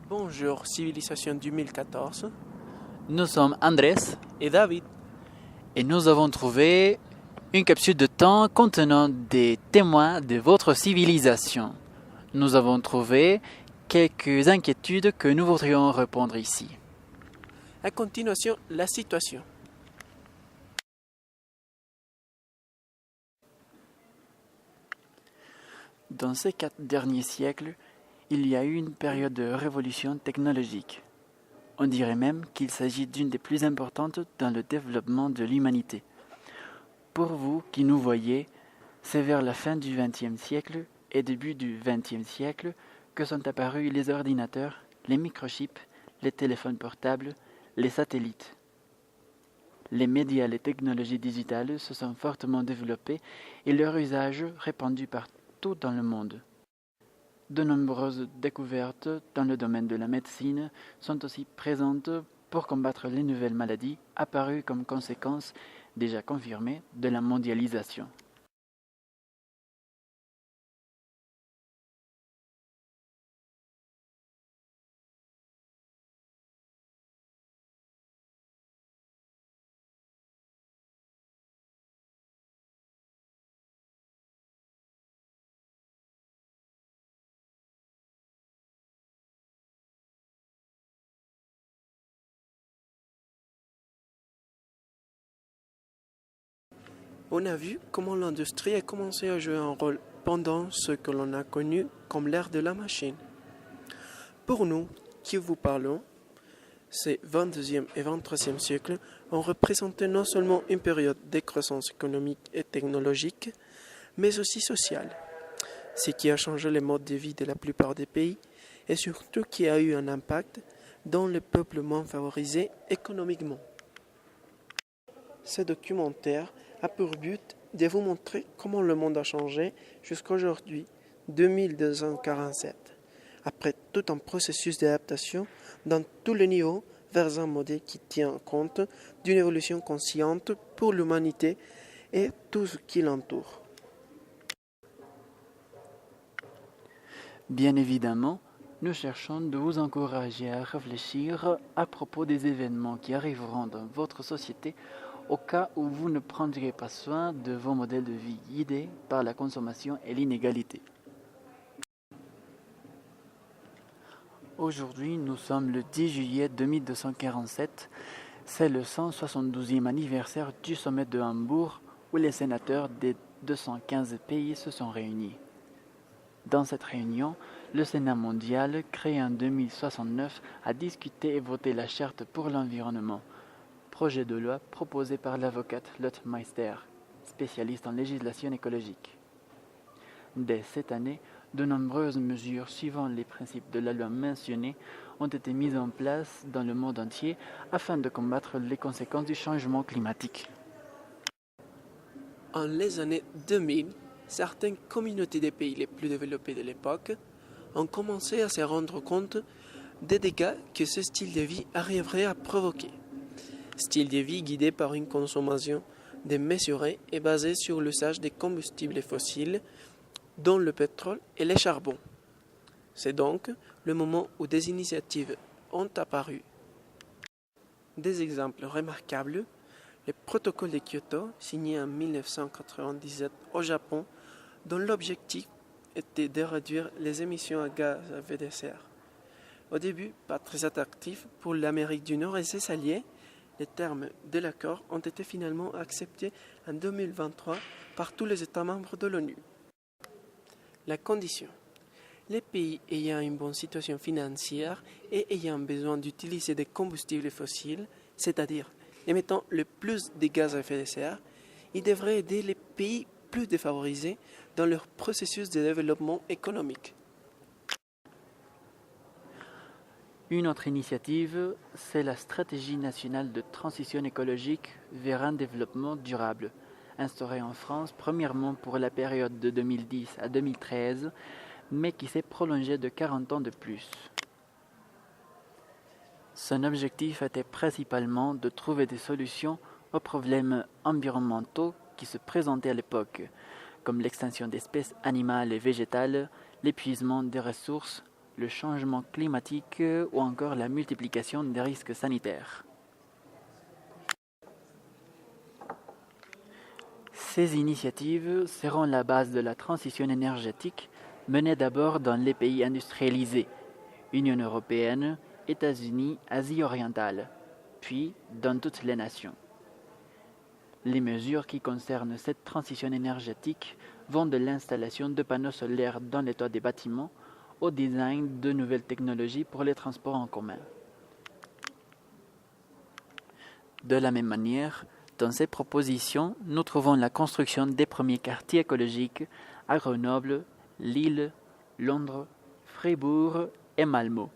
Bonjour, civilisation 2014 Nous sommes Andrés et David. et nous avons trouvé une capsule de temps contenant des témoins de votre civilisation. Nous avons trouvé quelques inquiétudes que nous voudrions répondre ici. À continuation, la situation. Dans ces 4 derniers siècles, il y a eu une période de révolution technologique. On dirait même qu'il s'agit d'une des plus importantes dans le développement de l'humanité. Pour vous qui nous voyez, c'est vers la fin du XXe siècle et début du XXe siècle que sont apparus les ordinateurs, les microchips, les téléphones portables, les satellites. Les médias et les technologies digitales se sont fortement développés et leur usage répandu partout dans le monde. De nombreuses découvertes dans le domaine de la médecine sont aussi présentes pour combattre les nouvelles maladies apparues comme conséquence déjà confirmée de la mondialisation. On a vu comment l'industrie a commencé à jouer un rôle pendant ce que l'on a connu comme l'ère de la machine. Pour nous, qui vous parlons, ces 22e et 23e siècles ont représenté non seulement une période de croissance économique et technologique, mais aussi sociale, ce qui a changé les modes de vie de la plupart des pays et surtout qui a eu un impact dans les peuples moins favorisés économiquement. Ce documentaire a pour but de vous montrer comment le monde a changé jusqu'à aujourd'hui, 2247, après tout un processus d'adaptation dans tous les niveaux vers un modèle qui tient compte d'une évolution consciente pour l'humanité et tout ce qui l'entoure. Bien évidemment, nous cherchons de vous encourager à réfléchir à propos des événements qui arriveront dans votre société au cas où vous ne prendriez pas soin de vos modèles de vie guidés par la consommation et l'inégalité. Aujourd'hui, nous sommes le 10 juillet 2247. C'est le 172e anniversaire du sommet de Hambourg où les sénateurs des 215 pays se sont réunis. Dans cette réunion, le Sénat mondial, créé en 2069, a discuté et voté la Charte pour l'environnement, projet de loi proposé par l'avocate Lotte Meister, spécialiste en législation écologique. Dès cette année, de nombreuses mesures suivant les principes de la loi mentionnée ont été mises en place dans le monde entier afin de combattre les conséquences du changement climatique. En les années 2000, certaines communautés des pays les plus développés de l'époque ont commencé à se rendre compte des dégâts que ce style de vie arriverait à provoquer. Style de vie guidé par une consommation démesurée et basée sur l'usage des combustibles fossiles, dont le pétrole et les charbons. C'est donc le moment où des initiatives ont apparu. Des exemples remarquables, le protocole de Kyoto, signé en 1997 au Japon, dont l'objectif était de réduire les émissions à gaz à effet de serre. Au début, pas très attractif pour l'Amérique du Nord et ses alliés, les termes de l'accord ont été finalement acceptés en 2023 par tous les États membres de l'ONU. La condition. Les pays ayant une bonne situation financière et ayant besoin d'utiliser des combustibles fossiles, c'est-à-dire émettant le plus de gaz à effet de serre, ils devraient aider les pays plus défavorisés dans leur processus de développement économique. Une autre initiative, c'est la Stratégie nationale de transition écologique vers un développement durable, instaurée en France premièrement pour la période de 2010 à 2013, mais qui s'est prolongée de 40 ans de plus. Son objectif était principalement de trouver des solutions aux problèmes environnementaux qui se présentaient à l'époque, comme l'extinction d'espèces animales et végétales, l'épuisement des ressources, le changement climatique ou encore la multiplication des risques sanitaires. Ces initiatives seront la base de la transition énergétique menée d'abord dans les pays industrialisés, Union européenne, États-Unis, Asie orientale, puis dans toutes les nations. Les mesures qui concernent cette transition énergétique vont de l'installation de panneaux solaires dans les toits des bâtiments au design de nouvelles technologies pour les transports en commun. De la même manière, dans ces propositions, nous trouvons la construction des premiers quartiers écologiques à Grenoble, Lille, Londres, Fribourg et Malmö.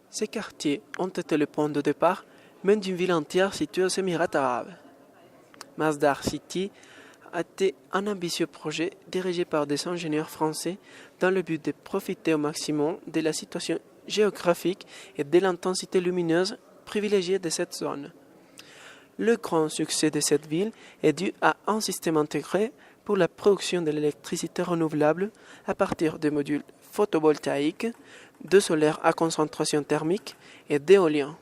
Ces quartiers ont été le point de départ même d'une ville entière située aux Émirats arabes. Masdar City a été un ambitieux projet dirigé par des ingénieurs français dans le but de profiter au maximum de la situation géographique et de l'intensité lumineuse privilégiée de cette zone. Le grand succès de cette ville est dû à un système intégré pour la production de l'électricité renouvelable à partir de modules photovoltaïques, de solaire à concentration thermique et d'éolien.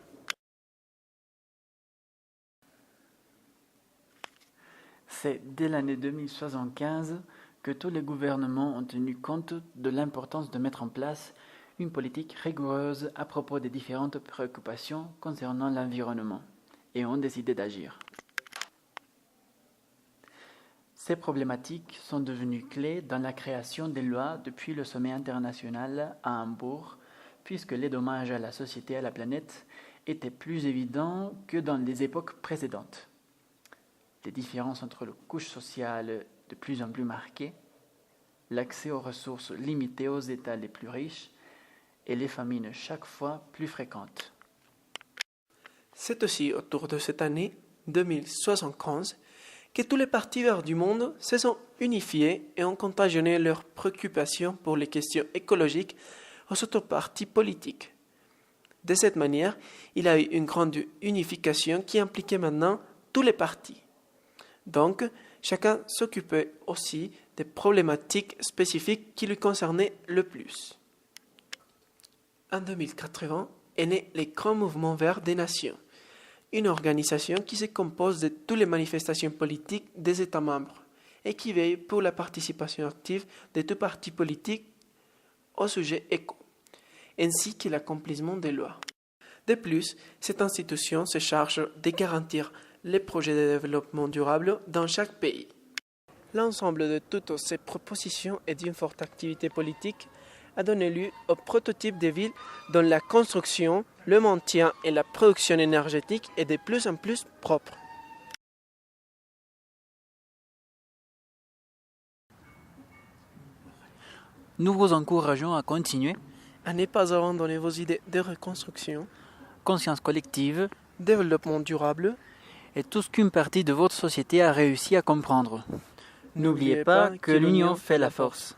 C'est dès l'année 2075 que tous les gouvernements ont tenu compte de l'importance de mettre en place une politique rigoureuse à propos des différentes préoccupations concernant l'environnement et ont décidé d'agir. Ces problématiques sont devenues clés dans la création des lois depuis le sommet international à Hambourg, puisque les dommages à la société et à la planète étaient plus évidents que dans les époques précédentes. Des différences entre les couches sociales de plus en plus marquées, l'accès aux ressources limité aux États les plus riches et les famines chaque fois plus fréquentes. C'est aussi autour de cette année 2075 que tous les partis verts du monde se sont unifiés et ont contagionné leurs préoccupations pour les questions écologiques aux autres partis politiques. De cette manière, il y a eu une grande unification qui impliquait maintenant tous les partis. Donc, chacun s'occupait aussi des problématiques spécifiques qui lui concernaient le plus. En 2080 est né le Grand Mouvement Vert des Nations, une organisation qui se compose de toutes les manifestations politiques des États membres et qui veille pour la participation active de tous partis politiques au sujet éco, ainsi que l'accomplissement des lois. De plus, cette institution se charge de garantir les projets de développement durable dans chaque pays. L'ensemble de toutes ces propositions et d'une forte activité politique a donné lieu au prototype de ville dont la construction, le maintien et la production énergétique est de plus en plus propre. Nous vous encourageons à continuer. À ne pas abandonner vos idées de reconstruction, Conscience collective développement durable. et tout ce qu'une partie de votre société a réussi à comprendre. N'oubliez pas que l'union fait la force.